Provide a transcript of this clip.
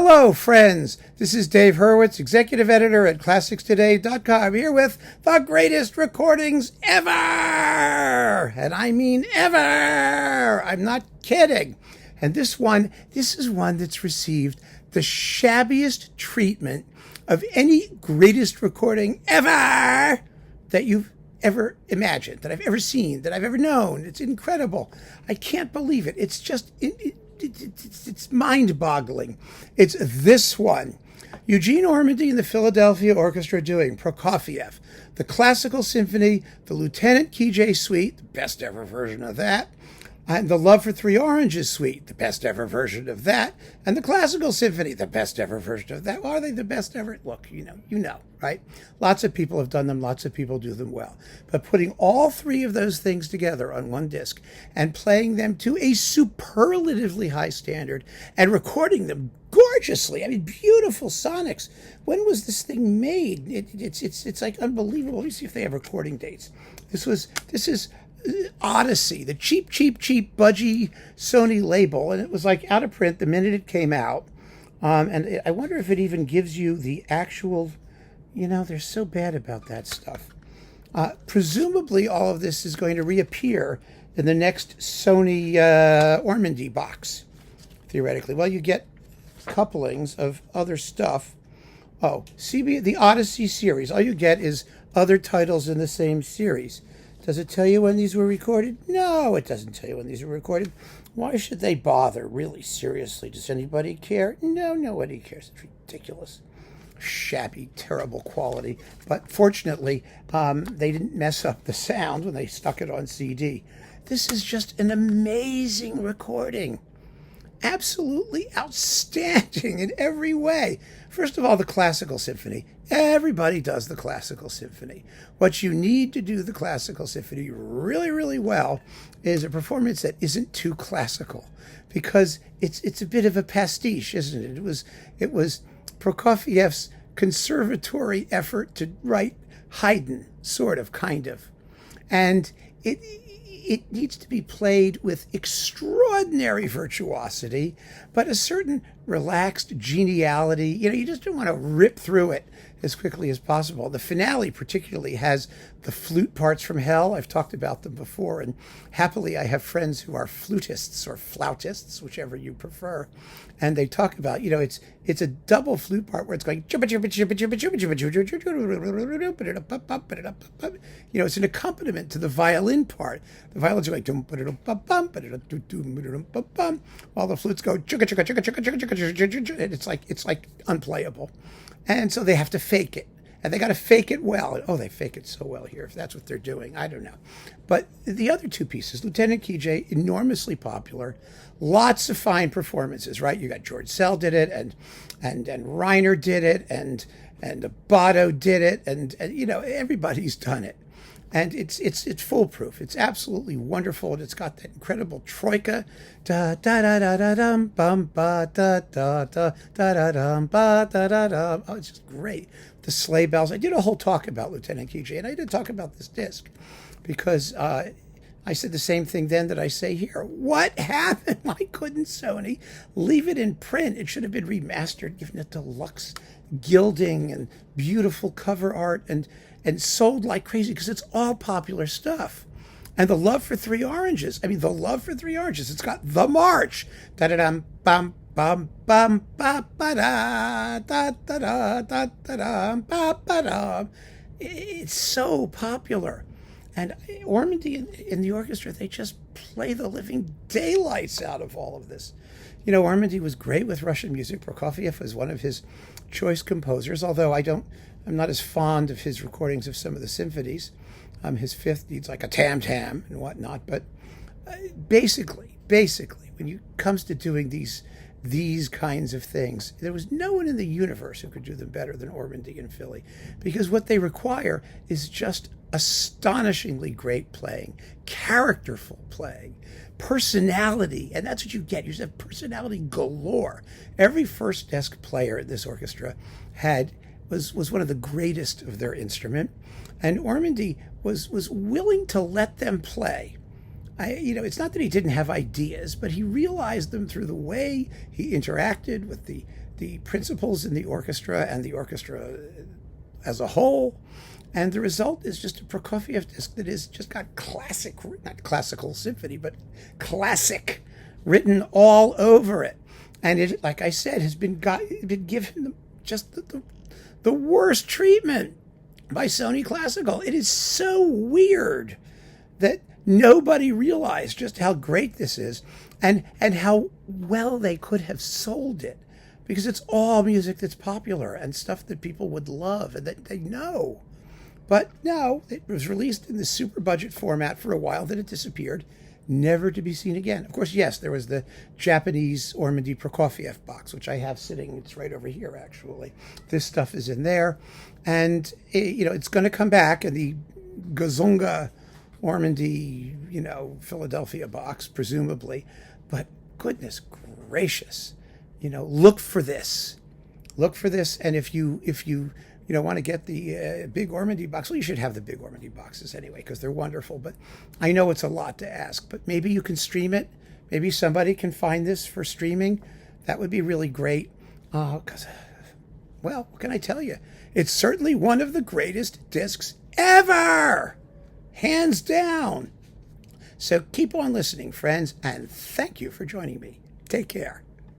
Hello, friends. This is Dave Hurwitz, executive editor at ClassicsToday.com, here with the greatest recordings ever. And I mean ever. I'm not kidding. And this is one that's received the shabbiest treatment of any greatest recording ever that you've ever imagined, that I've ever seen, that I've ever known. It's incredible. I can't believe it. It's just... It's mind-boggling. It's this one. Eugene Ormandy and the Philadelphia Orchestra doing Prokofiev, the Classical Symphony, the Lieutenant Kijé Suite, the best ever version of that, and the Love for Three Oranges Suite, the best ever version of that, and the Classical Symphony, the best ever version of that. Well, are they the best ever? Look, you know, right? Lots of people have done them. Lots of people do them well. But putting all three of those things together on one disc and playing them to a superlatively high standard and recording them gorgeously. I mean, beautiful sonics. When was this thing made? It's like unbelievable. Let me see if they have recording dates. This is Odyssey, the cheap, budgie Sony label, and it was like out of print the minute it came out. And I wonder if it even gives you the actual, they're so bad about that stuff. Presumably all of this is going to reappear in the next Sony Ormandy box, theoretically. Well, you get couplings of other stuff. Oh, CB, the Odyssey series. All you get is other titles in the same series. Does it tell you when these were recorded? No, it doesn't tell you when these were recorded. Why should they bother? Really, seriously, does anybody care? No, nobody cares. It's ridiculous. Shabby, terrible quality. But fortunately, they didn't mess up the sound when they stuck it on CD. This is just an amazing recording. Absolutely outstanding in every way. First of all, the Classical Symphony. Everybody does the Classical Symphony. What you need to do the Classical Symphony really, really well is a performance that isn't too classical, because it's a bit of a pastiche, isn't it? It was Prokofiev's conservatory effort to write Haydn, sort of, kind of. And it needs to be played with extraordinary virtuosity, but a certain relaxed geniality. You just don't want to rip through it as quickly as possible. The finale particularly has the flute parts from hell. I've talked about them before, and happily I have friends who are flutists or flautists, whichever you prefer, and they talk about, it's a double flute part where it's going, it's an accompaniment to the violin part. The violins are going, while the flutes go, and it's like unplayable. And so they have to fake it. And they got to fake it well. Oh, they fake it so well here, if that's what they're doing. I don't know. But the other two pieces, Lieutenant Kijé, enormously popular. Lots of fine performances, right? You got George Sell did it, and Reiner did it, and Abbado did it, and everybody's done it. And it's foolproof. It's absolutely wonderful, and it's got that incredible troika. Da da da da da dum bum ba da da da da da dum ba da da da. Oh, it's just great. The sleigh bells. I did a whole talk about Lieutenant Kijé, and I did talk about this disc because I said the same thing then that I say here. What happened? Why couldn't Sony leave it in print? It should have been remastered, given it deluxe gilding and beautiful cover art, and sold like crazy, because it's all popular stuff. And the Love for Three Oranges. It's got the march. Da-da-dum, bum, bum, bum, ba, ba-da, da-da-da, da-da-dum, ba, ba-dum. It's so popular. And Ormandy and the orchestra, they just play the living daylights out of all of this. Ormandy was great with Russian music. Prokofiev was one of his choice composers, although I'm not as fond of his recordings of some of the symphonies. His fifth needs like a tam-tam and whatnot. But basically, when it comes to doing these kinds of things, there was no one in the universe who could do them better than Ormandy and Philly, because what they require is just astonishingly great playing, characterful playing, personality, and that's what you get. You just have personality galore. Every first desk player at this orchestra was one of the greatest of their instrument, and Ormandy was willing to let them play. It's not that he didn't have ideas, but he realized them through the way he interacted with the the principals in the orchestra and the orchestra as a whole. And the result is just a Prokofiev disc that has just got classic, not classical symphony, but classic written all over it. And it, like I said, has been given just the worst treatment by Sony Classical. It is so weird that nobody realized just how great this is and how well they could have sold it, because it's all music that's popular and stuff that people would love and that they know. But no, it was released in this super budget format for a while, then it disappeared, never to be seen again. Of course, yes, there was the Japanese Ormandy Prokofiev box, which I have sitting. It's right over here, actually. This stuff is in there. And, it's going to come back in the Gazonga Ormandy, Philadelphia box, presumably. But goodness gracious, look for this. Look for this. And if you want to get the big Ormandy box, well, you should have the big Ormandy boxes anyway, because they're wonderful. But I know it's a lot to ask, but maybe you can stream it. Maybe somebody can find this for streaming. That would be really great. Because, well, what can I tell you? It's certainly one of the greatest discs ever, hands down. So keep on listening, friends, and thank you for joining me. Take care.